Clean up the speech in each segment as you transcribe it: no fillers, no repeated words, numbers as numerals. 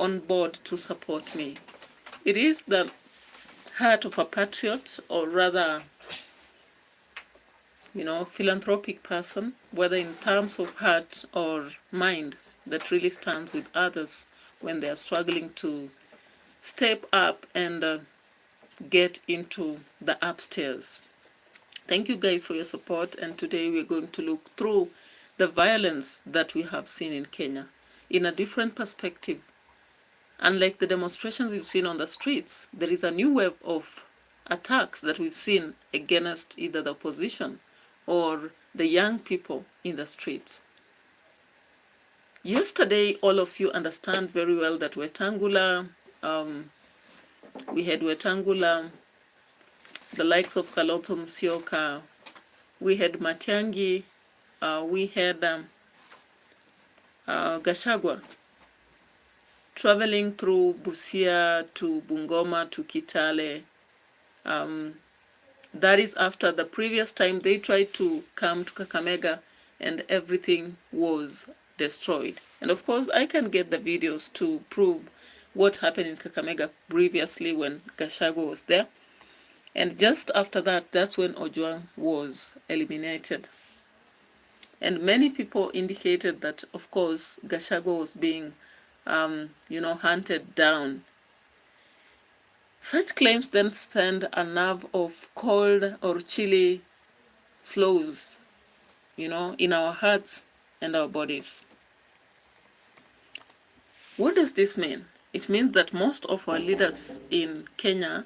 on board to support me. It is the heart of a patriot, or rather, philanthropic person, whether in terms of heart or mind, that really stands with others when they are struggling to step up and get into the upstairs. Thank you guys for your support, and today we're going to look through the violence that we have seen in Kenya in a different perspective. Unlike the demonstrations we've seen on the streets, there is a new wave of attacks that we've seen against either the opposition or the young people in the streets. Yesterday, all of you understand very well that Wetangula, we had Wetangula, the likes of Kalonzo Musyoka, we had Matiang'i, we had Gachagua traveling through Busia to Bungoma to Kitale. That is after the previous time they tried to come to Kakamega and everything was destroyed. And of course, I can get the videos to prove what happened in Kakamega previously when Gachagua was there. And just after that, that's when Ojwang was eliminated. And many people indicated that, of course, Gachagua was being, hunted down. Such claims then send a nerve of cold or chilly flows, in our hearts and our bodies. What does this mean? It means that most of our leaders in Kenya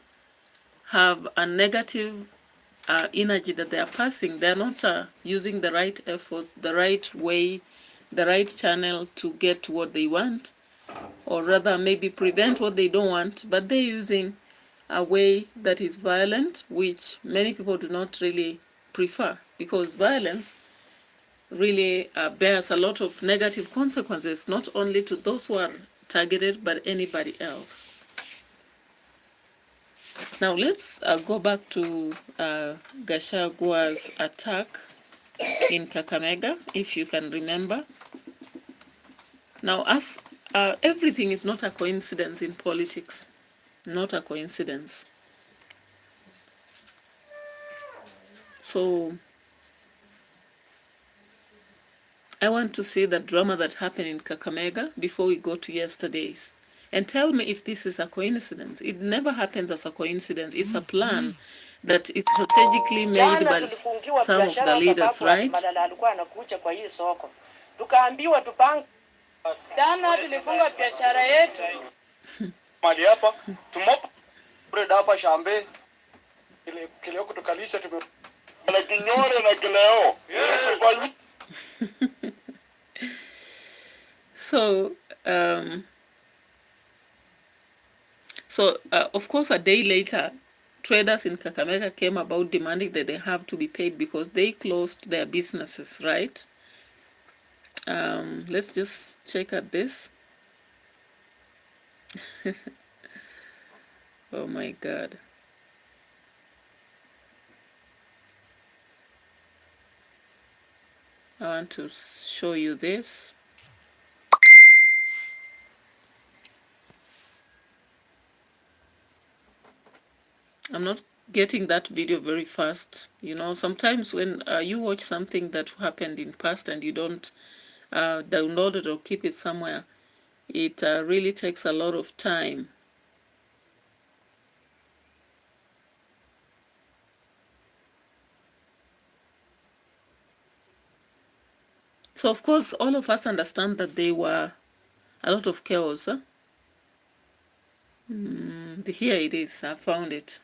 have a negative energy that they are passing. They are not using the right effort, the right way, the right channel to get to what they want, or rather maybe prevent what they don't want, but they're using a way that is violent, which many people do not really prefer, because violence really bears a lot of negative consequences, not only to those who are targeted, but anybody else. Now let's go back to Gachagua's attack in Kakamega, if you can remember. Now, as everything is not a coincidence in politics, not a coincidence. So I want to see the drama that happened in Kakamega before we go to yesterday's. And tell me if this is a coincidence. It never happens as a coincidence. It's a plan that is strategically made by some of the leaders, right? Jana tulifunga biashara yetu. Mali hapa tumopa hapa shambe kile kutukalisha tume na kinyore na kileo. So of course, a day later, traders in Kakamega came about demanding that they have to be paid because they closed their businesses, right? Let's just check at this. Oh my God. I want to show you this. I'm not getting that video very fast. Sometimes when you watch something that happened in past and you don't download it or keep it somewhere, it really takes a lot of time. So of course, all of us understand that there were a lot of chaos. Huh? Here it is. I found it.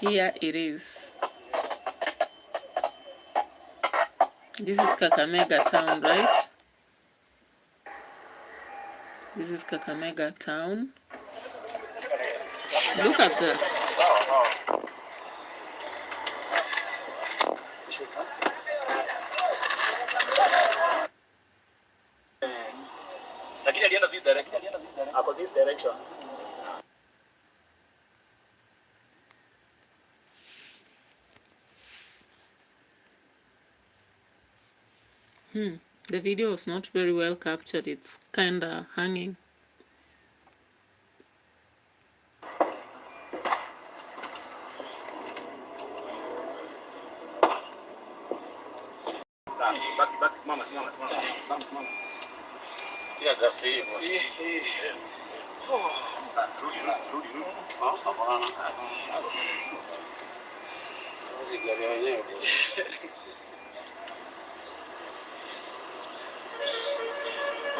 Here it is. This is Kakamega town, right? This is Kakamega town. Look at that. This direction. The video was not very well captured. It's kinda hanging.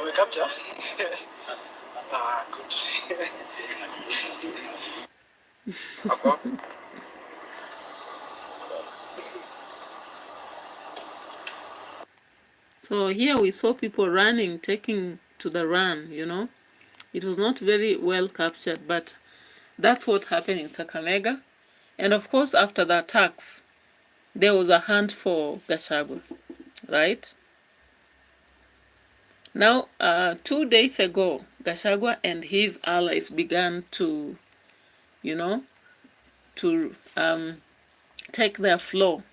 Umecapture? Good. So here we saw people running, taking to the run, you know. It was not very well captured, but that's what happened in Kakamega. And of course, after the attacks, there was a hunt for Gachagua, right? Now, 2 days ago, Gachagua and his allies began to, you know, to take their floor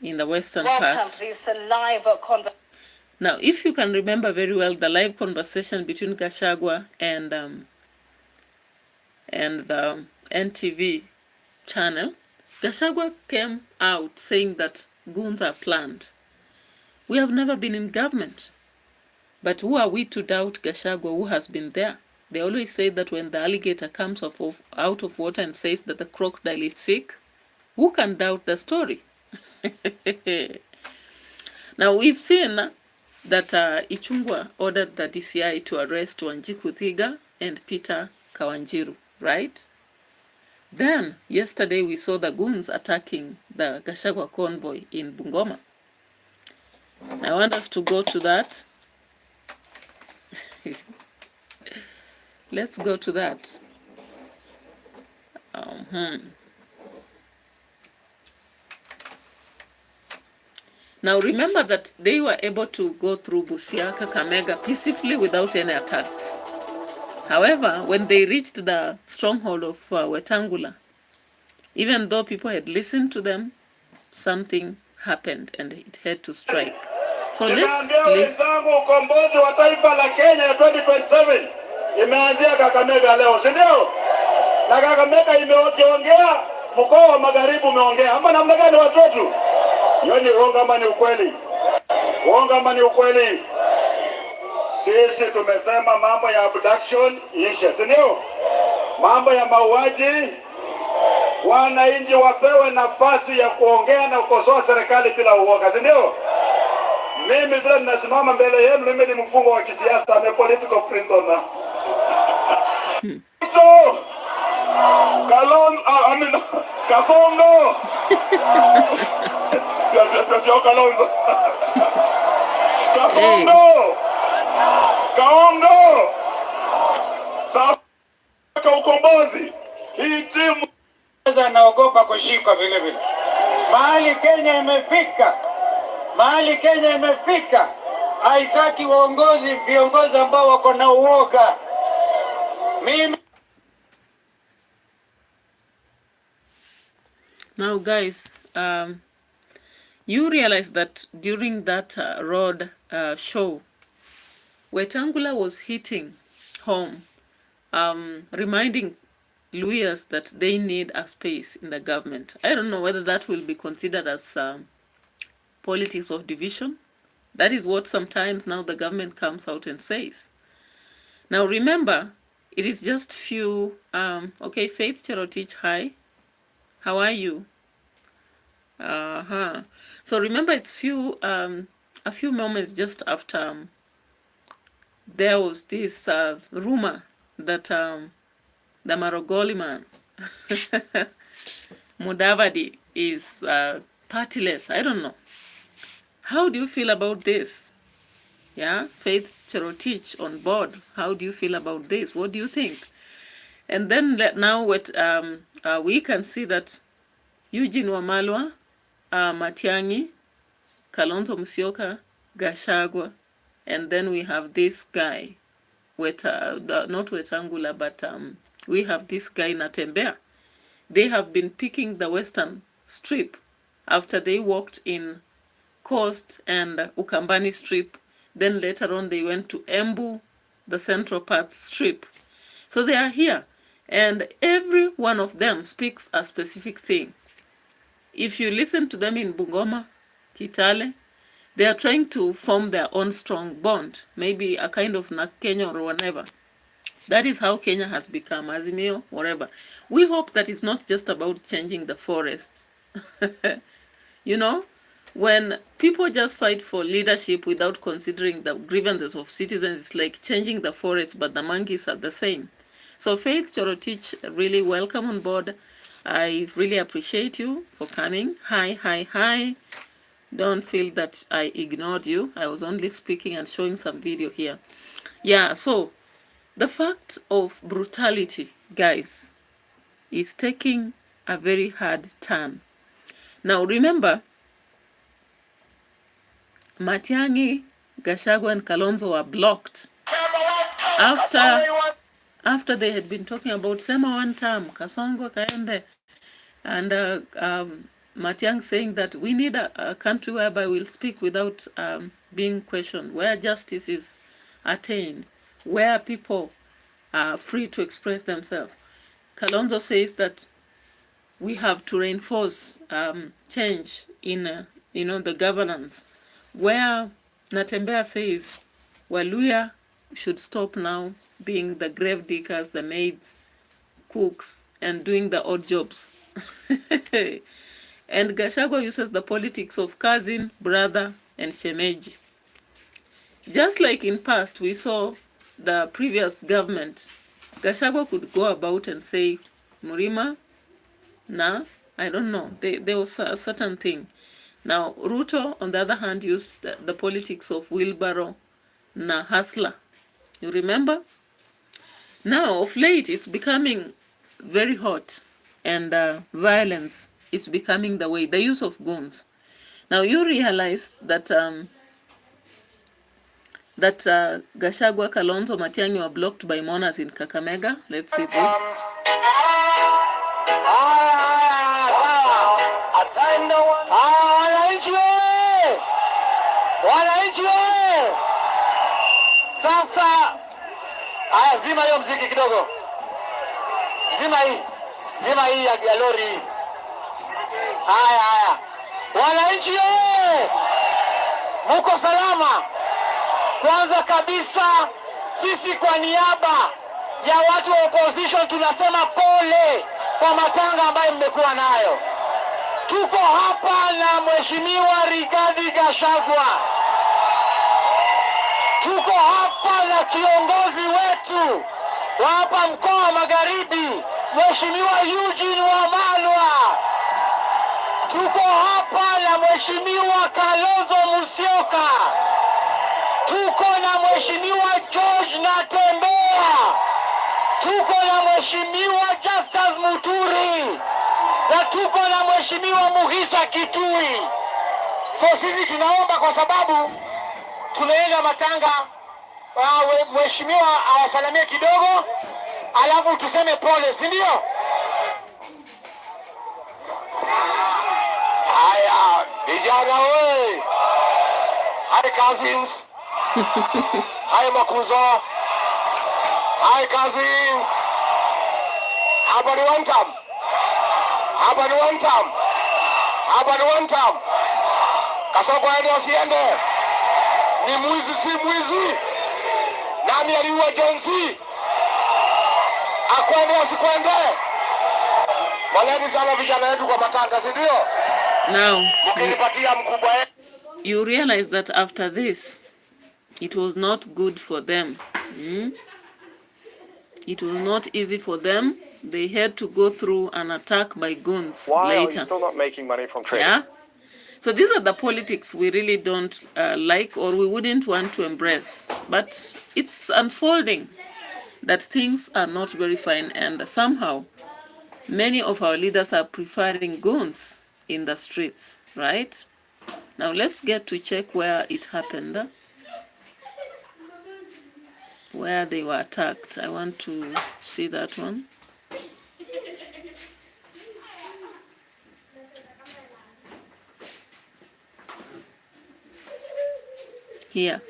in the western part. Now, if you can remember very well, the live conversation between Gachagua and the NTV channel, Gachagua came out saying that goons are planned. We have never been in government. But who are we to doubt Gachagua, who has been there? They always say that when the alligator comes out of water and says that the crocodile is sick, who can doubt the story? Now, we've seen that Ichung'wah ordered the DCI to arrest Wanjiku Thiga and Peter Kawanjiru, right? Then, yesterday we saw the goons attacking the Gachagua convoy in Bungoma. I want us to go to that. Let's go to that. Now remember that they were able to go through Busia, Kakamega peacefully without any attacks. However, when they reached the stronghold of Wetangula, even though people had listened to them, something happened and it had to strike. So let's ukombozi wa taifa la Kenya ya 2027 imeanzia Kakamega leo, si ndio? Na Kakamega imeongea, mkoa wa Magharibi umeongea. Ama namna gani watu wetu? Hiyo ni uongo ama ni ukweli? Uongo ama ni ukweli? Sisi tumesema mambo ya abduction ishe, si ndio? Mambo ya mauaji, wananchi wapewe nafasi ya kuongea na kukosoa serikali bila uoga, si ndio? Mimi vile ninasimama mbele yenu, mimi ni mfungwa wa kisiasa, I'm a political prisoner. Kasongo. Sio Kalonzo. Kasongo. Kaongo. Sasa ukombozi. Hii timu anaogopa kushikwa vile vile. Mahali Kenya imefika, haitaki viongozi ambao wako na uoga. Now guys, you realize that during that road show, Wetangula was hitting home, reminding Luhyas that they need a space in the government. I don't know whether that will be considered as politics of division. That is what sometimes now the government comes out and says. Now remember, it is just few, okay, Faith Cherotich, hi, how are you? So remember, it's a few moments just after there was this rumor that the Marogoli man, Mudavadi, is partyless. I don't know. How do you feel about this? Yeah, Faith Cherotich on board. How do you feel about this? What do you think? And then now we can see that Eugene Wamalwa, Matiang'i, Kalonzo Musyoka, Gachagua, and then we have this guy, not Wetangula, but we have this guy Natembeya. They have been picking the Western Strip after they walked in Coast and Ukambani Strip. Then later on they went to Embu, the Central Parts Strip. So they are here. And every one of them speaks a specific thing. If you listen to them in Bungoma, Kitale, they are trying to form their own strong bond. Maybe a kind of Kenya or whatever. That is how Kenya has become, Azimio, whatever. We hope that it's not just about changing the forests. You know, when people just fight for leadership without considering the grievances of citizens, it's like changing the forest, but the monkeys are the same. So Faith Chorotich, really welcome on board. I really appreciate you for coming. Hi. Don't feel that I ignored you. I was only speaking and showing some video here. Yeah, so the fact of brutality, guys, is taking a very hard turn. Now remember, Matiang'i, Gachagua and Kalonzo were blocked after they had been talking about Sema one term, Kasongo Kaende, and Matiang'i saying that we need a country whereby we'll speak without being questioned, where justice is attained, where people are free to express themselves. Kalonzo says that we have to reinforce change in the governance, where Natembea says Waluya should stop now being the grave diggers, the maids, cooks, and doing the odd jobs. And Gachagua uses the politics of cousin, brother, and shemeji. Just like in past, we saw the previous government, Gachagua could go about and say, Murima, na, I don't know, there was a certain thing. Now, Ruto, on the other hand, used the politics of wheelbarrow, na hustler. You remember? Now, of late, it's becoming very hot, and violence is becoming the way, the use of goons. Now, you realize that Gachagua, Kalonzo, Matiang'i were blocked by mourners in Kakamega. Let's see this. Sasa zima hiyo mziki kidogo, zima hii ya lori. Haya, wananchi muko salama? Kwanza kabisa sisi kwa niaba ya watu wa opposition tunasema pole kwa matanga ambayo mmekuwa nayo. Tuko hapa na Mheshimiwa Rigathi Gachagua. Tuko hapa na kiongozi wetu wa hapa mkoa wa Magharibi, Mheshimiwa Eugene Wamalwa. Tuko hapa na Mheshimiwa Kalonzo Musyoka. Tuko na Mheshimiwa George Natembea. Tuko na Mheshimiwa Justus Muturi. Na tuko na Mheshimiwa Muhisa Kitui. Sisi tunaomba kwa sababu tunaenda matanga, mheshimiwa awasalamie kidogo, alafu tuseme pole, si ndio? Haya, vijana we. Hi cousins. Hi makuzo. Hi cousins. Hapa ni one time. Hapa ni one time. Hapa ni one time. Kasongo aende asiende. Ni mwizi si mwizi? Nani aliua John C? Akwende asikwende? Poleni sana vijana wetu kwa matanga, si ndio? Now, mkinipatia mkubwa yetu. You realize that after this, it was not good for them. It was not easy for them. They had to go through an attack by goons Why later. Are you still not making money from trading? Yeah. So these are the politics we really don't like, or we wouldn't want to embrace. But it's unfolding that things are not very fine, and somehow many of our leaders are preferring goons in the streets, right? Now let's get to check where it happened, where they were attacked. I want to see that one. here.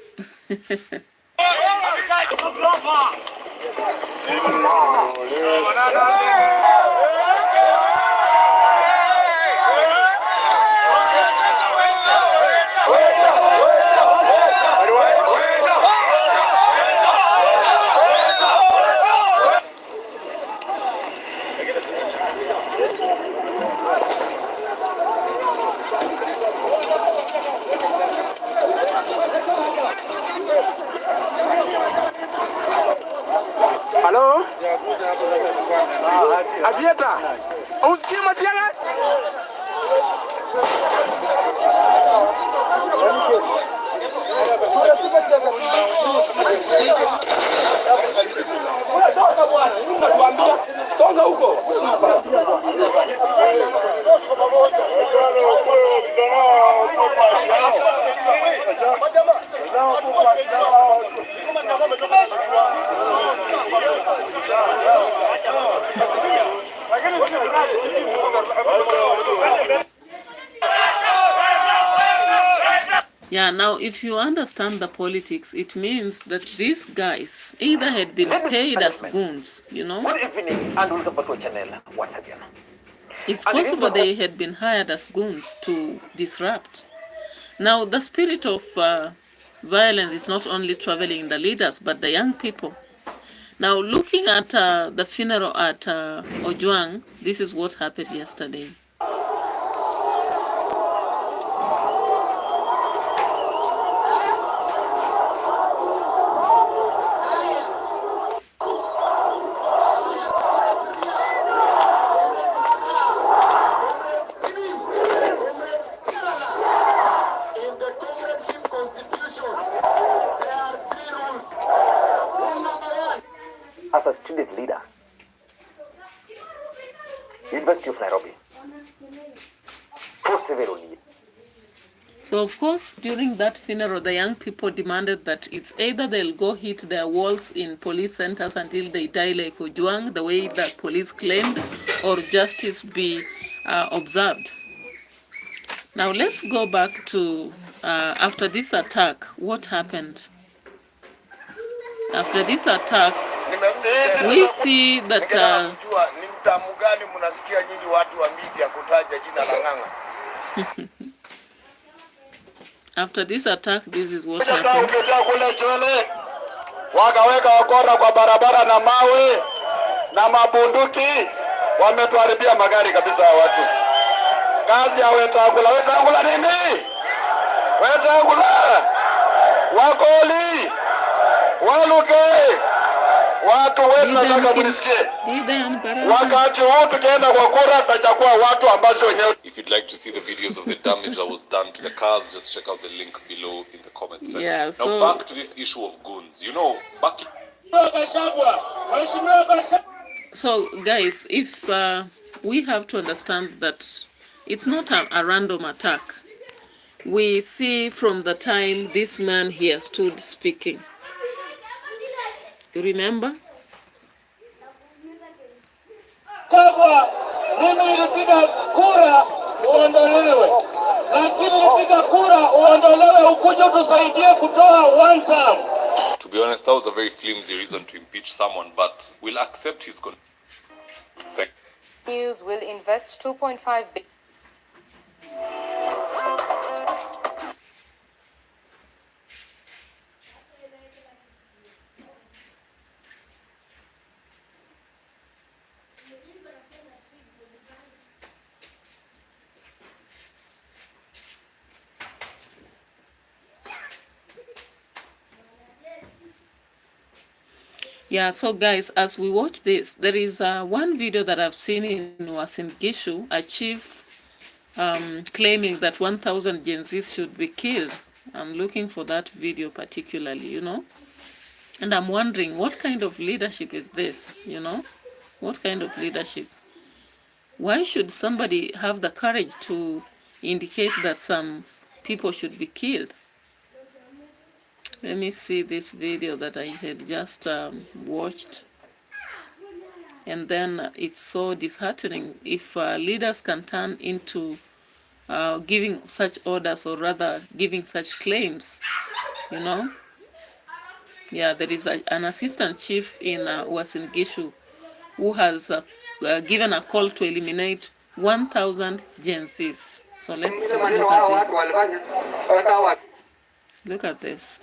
Hello? Avieta, usikie Matiagas? Toka huko. Yeah, now if you understand the politics, it means that these guys either had been paid as goons, you know? Good evening and welcome back to our channel once again. It's possible they had been hired as goons to disrupt. Now, the spirit of violence is not only traveling in the leaders, but the young people. Now, looking at the funeral at Ojwang, this is what happened yesterday. As a student leader, University of Nairobi, for several years. So, of course, during that funeral, the young people demanded that it's either they'll go hit their walls in police centers until they die like Ojwang, the way that police claimed, or justice be observed. Now, let's go back to after this attack, what happened? After this attack, we see that after this attack, this is what happened. Wakaweka wakora kwa barabara na mawe na mabunduki, wametuharibia magari kabisa ya watu. Kazi ya Wetangula nini? Wetangula, Wakoli, Waluke, watu wetu nataka munisikie. Wakati huu tukienda kwa kura tutachagua watu ambazo wenyewe. If you'd like to see the videos of the damage that was done to the cars, just check out the link below in the comment section. Yeah, so now back to this issue of goons. You know, back. So guys, if we have to understand that it's not a random attack. We see from the time this man here stood speaking. You remember? Mimi nilipiga kura uondolewe. Lakini nilipiga kura uondolewe ukuje tusaidie kutoa one term. To be honest, that was a very flimsy reason to impeach someone, but we'll accept his News will invest 2.5 billion. Yeah, so guys, as we watch this, there is one video that I've seen in Uasin Gishu, a chief claiming that 1,000 Gen Zs should be killed. I'm looking for that video particularly, you know. And I'm wondering, what kind of leadership is this, you know? What kind of leadership? Why should somebody have the courage to indicate that some people should be killed? Let me see this video that I had just watched. And then it's so disheartening if leaders can turn into giving such orders, or rather giving such claims you know. Yeah, there is an assistant chief in Uasin Gishu who has given a call to eliminate 1,000 Gen Zs. So let's look at this. Look at this.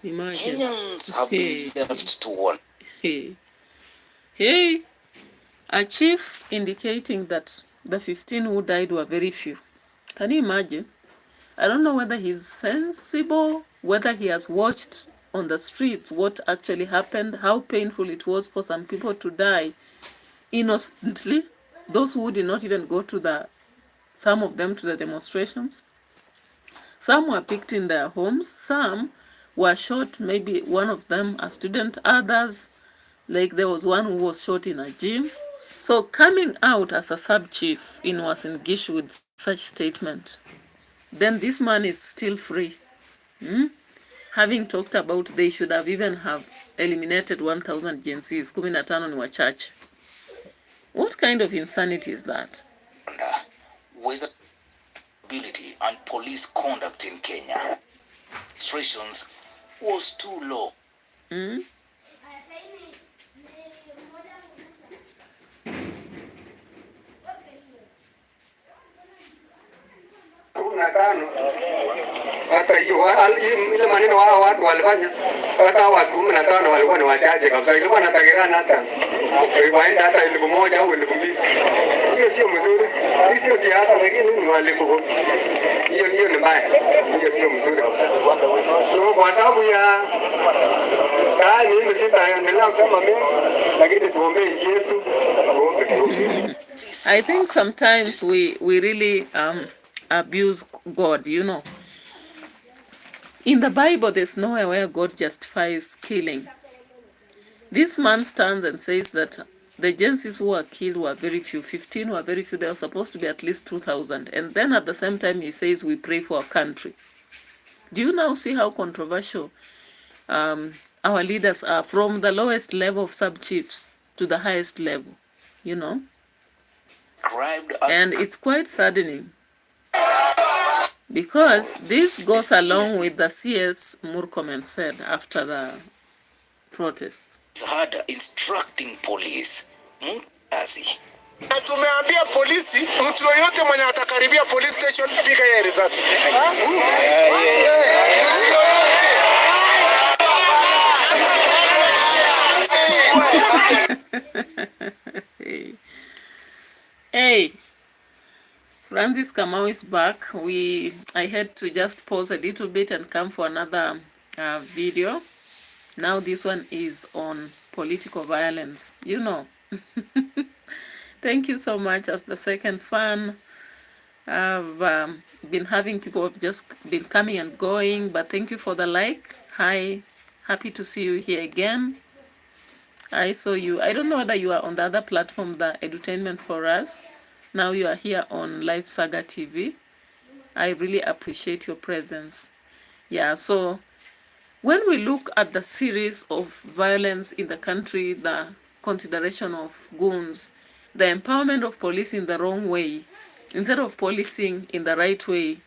Imagine. Kenyans have been left to one. Hey, a chief indicating that the 15 who died were very few. Can you imagine? I don't know whether he's sensible, whether he has watched on the streets what actually happened, how painful it was for some people to die innocently, those who did not even go to some of them to the demonstrations. Some were picked in their homes, some were shot, maybe one of them a student, others, like there was one who was shot in a gym. So coming out as a sub-chief in Uasin Gishu with such statement, then this man is still free. Having talked about they should have even have eliminated 1,000 Gen Zs, 15 ni wachache. What kind of insanity is that? With ability and police conduct in Kenya, restrictions was too low. Hata hiyo ile maneno wao watu walifanya, hata watu 15 walikuwa ni wachache kabisa, ilikuwa natakikana hata waende hata 1,000 au 2,000. Hiyo sio mzuri, hiyo sio siasa, lakini ni waliku. Hiyo ni mbaya, hiyo sio mzuri kabisa. So kwa sababu ya mimi sitaendelea kusema mimi, lakini tuombe nchi yetu, tuombe. I think sometimes we really abuse God, you know. In the Bible, there's nowhere where God justifies killing. This man stands and says that the Gen Zs who were killed were very few. 15 were very few. There were supposed to be at least 2,000. And then at the same time, he says we pray for our country. Do you now see how controversial our leaders are, from the lowest level of sub-chiefs to the highest level, you know? And it's quite saddening, because this goes along with the CS Murkomen said after the protests. It's hard instructing police. Tumeambia polisi, mtu yoyote mwenye atakaribia police station piga yeye risasi. Mtu yoyote. Hey, Francis Kamau is back. I had to just pause a little bit and come for another video. Now this one is on political violence, you know. Thank you so much as the second fan. I've been having people who have just been coming and going, but thank you for the like. Hi, happy to see you here again. I saw you. I don't know whether you are on the other platform, the Edutainment for Us. Now you are here on Live Saga TV. I really appreciate your presence. Yeah, so when we look at the series of violence in the country, the consideration of goons, the empowerment of police in the wrong way, instead of policing in the right way,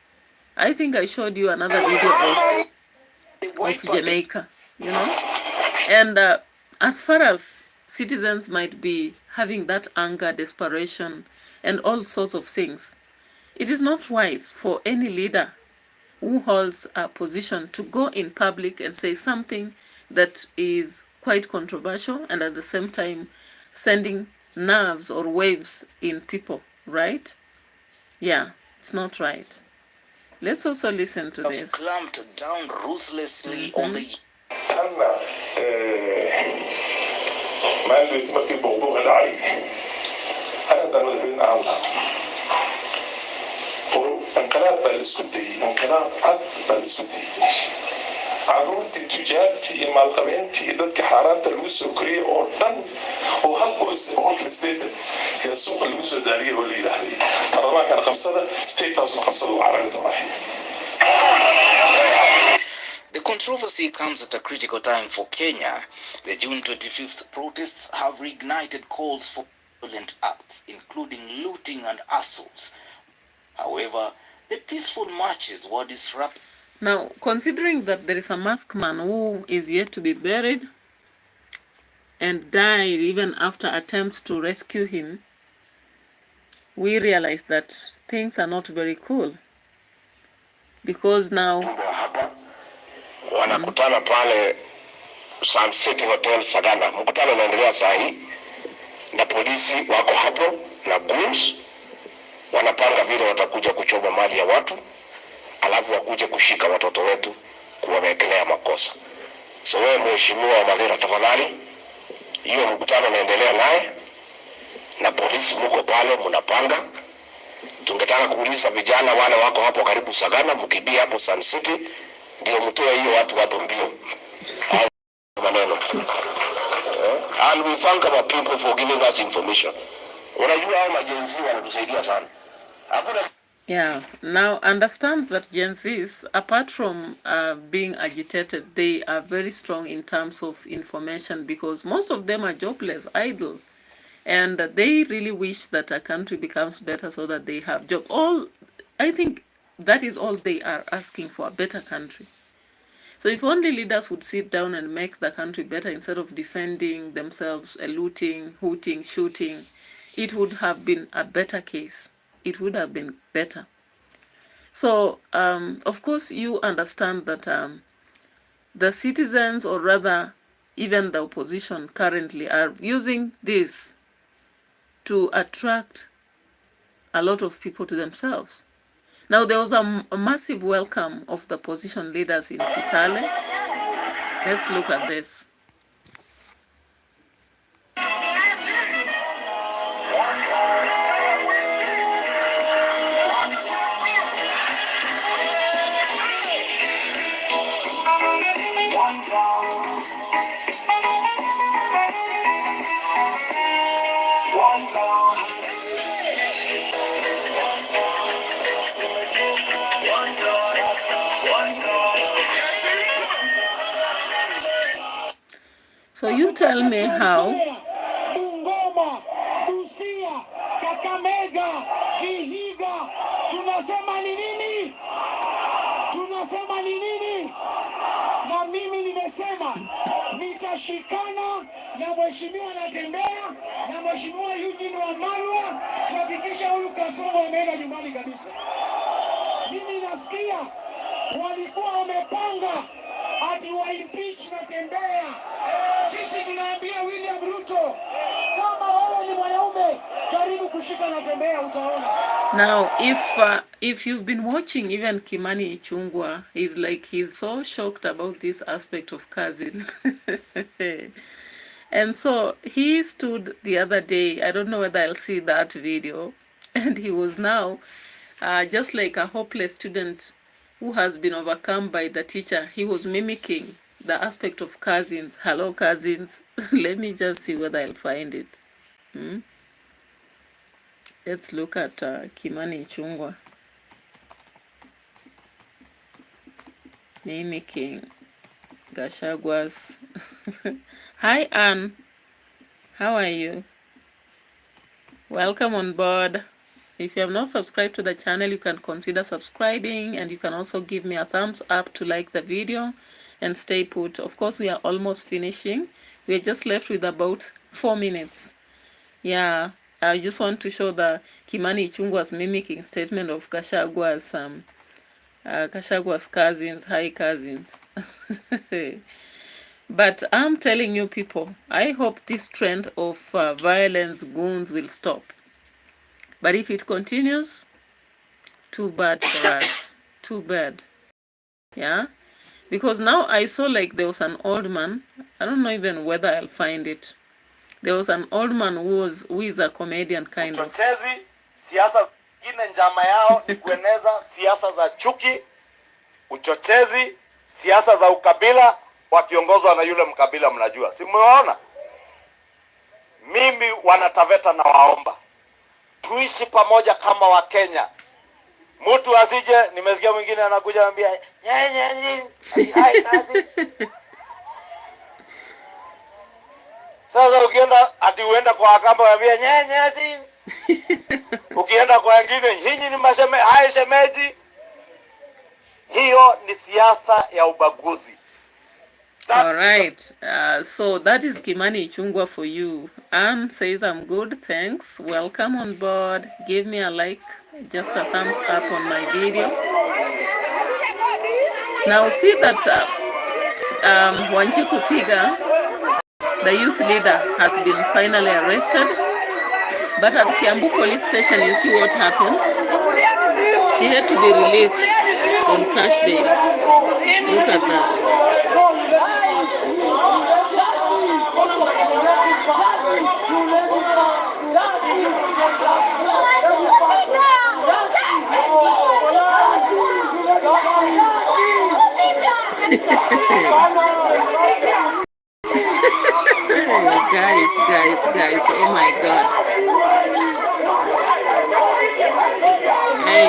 I think I showed you another video of Jamaica, you know. And as far as citizens might be having that anger, desperation, and all sorts of things, it is not wise for any leader who holds a position to go in public and say something that is quite controversial and at the same time sending nerves or waves in people, right? Yeah, it's not right. Let's also listen to this. Clamped down ruthlessly on the caruurtii tujaartii iyo maalqabeentii iyo dadka xaaraanta lagu soo koriyey oo dhan oo hal qoys boqolkiiba 80 ee suuqa lagu soo daariyey oo la yidhaahday baarlamaankana qabsada state house qabsada waa carari doonaa. The controversy comes at a critical time for Kenya. The June 25th protests have reignited calls for violent acts, including looting and assaults. However, the peaceful marches were disrupted. Now, considering that there is a masked man who is yet to be buried and died even after attempts to rescue him, we realize that things are not very cool. Because now wanakutana pale Sun City Hotel Sagana. Mkutano unaendelea saa hii na polisi wako hapo na GOONs wanapanga vile watakuja kuchoma mali ya watu, alafu wakuje kushika watoto wetu kuwawekelea makosa. So wewe mheshimiwa wa Madhira, tafadhali, hiyo mkutano unaendelea naye na polisi mko pale mnapanga. Tungetaka kuuliza vijana wale wako hapo karibu Sagana, mkibia hapo Sun City, ndio mtoe hiyo watu hapo mbio. Maneno. And we thank our people for giving us information. Unajua hao majenzi wanatusaidia sana. Yeah, now understand that Gen Zs, apart from being agitated, they are very strong in terms of information because most of them are jobless, idle. And they really wish that a country becomes better so that they have jobs. I think that is all they are asking for, a better country. So if only leaders would sit down and make the country better instead of defending themselves, looting, hooting, shooting, it would have been a better case. It would have been better. So, of course, you understand that the citizens, or rather even the opposition currently, are using this to attract a lot of people to themselves. Now, there was a massive welcome of the opposition leaders in Kitale. Let's look at this. So you tell me how. Bungoma, Busia, Kakamega, Vihiga, tunasema ni nini? Tunasema ni nini? Na mimi nimesema nitashikana na mheshimiwa Natembea na mheshimiwa Eugene Wamalwa kuhakikisha huyu Kasongo ameenda nyumbani kabisa. Mimi nasikia walikuwa wamepanga ati wa impeach Natembea. Sisi tunaambia William Ruto, kama wewe ni mwanaume, karibu kushika Natembea utaona. Now, if you've been watching even Kimani Ichung'wah, he's so shocked about this aspect of cousin. And so he stood the other day, I don't know whether I'll see that video, and he was now just like a hopeless student who has been overcome by the teacher. He was mimicking the aspect of cousins. Hello, cousins. Let me just see whether I'll find it. Let's look at Kimani Ichung'wah mimicking Gachagwa's. Hi, Anne. How are you? Welcome on board. If you have not subscribed to the channel, you can consider subscribing, and you can also give me a thumbs up to like the video and stay put. Of course, we are almost finishing. We are just left with about 4 minutes. Yeah, I just want to show the Kimani Ichung'wah's mimicking statement of Gachagwa's cousins. Hi, cousins. But I'm telling you people, I hope this trend of violence, goons will stop. But if it continues, too bad for us. Too bad. Yeah? Because now I saw like there was an old man. I don't know even whether I'll find it. There was an old man who is a comedian kind of. Uchochezi, siasa zingine njama yao ni kueneza siasa za chuki, uchochezi, siasa za ukabila, wakiongozwa na yule mkabila mnajua. Si mmeona? Mimi wanataveta na waomba. Tuishi pamoja kama wa Kenya. Mtu asije, nimesikia mwingine anakuja anambia, Sasa ukienda ati uenda kwa Akamba waambia nyanyasi. Ukienda kwa wengine nyinyi ni shemeji. Hiyo ni siasa ya ubaguzi. All right. So that is Kimani Ichung'wah for you. Anne says, I'm good, thanks. Welcome on board. Give me a like, just a thumbs up on my video. Now see that Wanjiku Thiga, the youth leader, has been finally arrested. But at Kiambu police station, you see what happened? She had to be released on cash bail. Look at that. Guys, oh my God. Hey.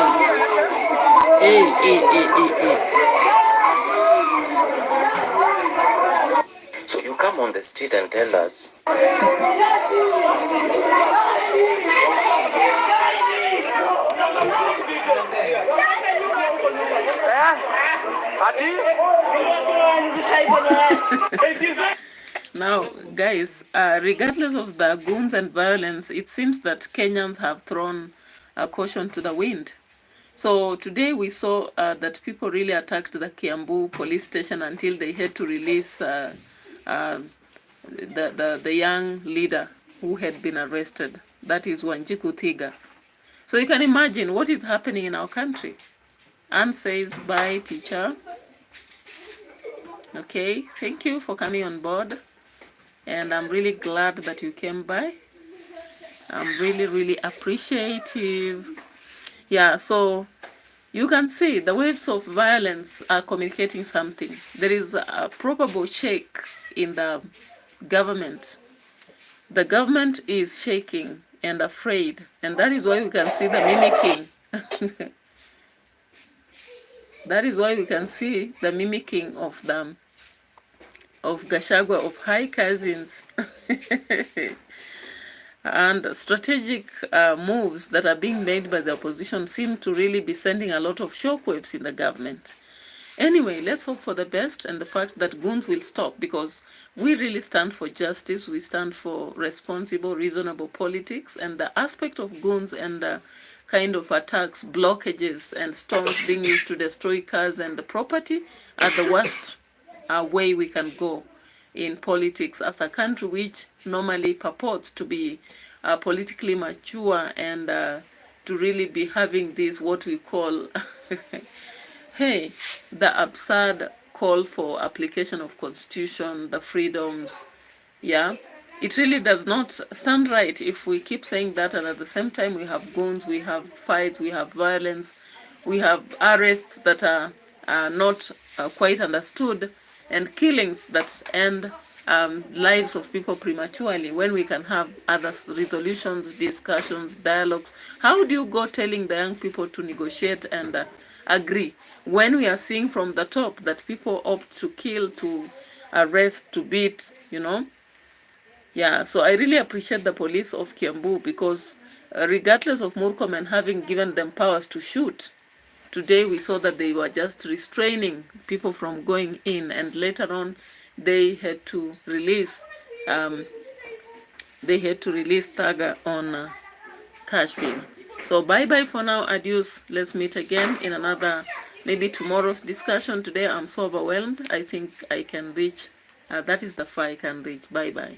So you come on the street and tell us. Now, guys, regardless of the goons and violence, it seems that Kenyans have thrown a caution to the wind. So today we saw that people really attacked the Kiambu police station until they had to release the young leader who had been arrested. That is Wanjiku Thiga. So you can imagine what is happening in our country. Anne says, bye, teacher. Okay, thank you for coming on board. And I'm really glad that you came by. I'm really appreciative. Yeah, so you can see the waves of violence are communicating something. There is a probable shake in the government. The government is shaking and afraid, and that is why we can see the mimicking. That is why we can see the mimicking of them, of Gachagua, of high cousins. And strategic moves that are being made by the opposition seem to really be sending a lot of shockwaves in the government. Anyway, let's hope for the best and the fact that goons will stop, because we really stand for justice, we stand for responsible, reasonable politics, and the aspect of goons and kind of attacks, blockages, and storms being used to destroy cars and the property are the worst way we can go in politics as a country which normally purports to be politically mature and to really be having this what we call hey, the absurd call for application of constitution, the freedoms. Yeah, it really does not stand right if we keep saying that, and at the same time we have goons, we have fights, we have violence, we have arrests that are not quite understood, and killings that end lives of people prematurely, when we can have other resolutions, discussions, dialogues. How do you go telling the young people to negotiate and agree when we are seeing from the top that people opt to kill, to arrest, to beat, you know? Yeah, so I really appreciate the police of Kiambu, because regardless of Murkomen having given them powers to shoot, today we saw that they were just restraining people from going in, and later on they had to release Thaga on cash bail. So bye bye for now, adios. Let's meet again in another, maybe tomorrow's discussion. Today I'm so overwhelmed. I think I can reach, that is the far I can reach. Bye bye.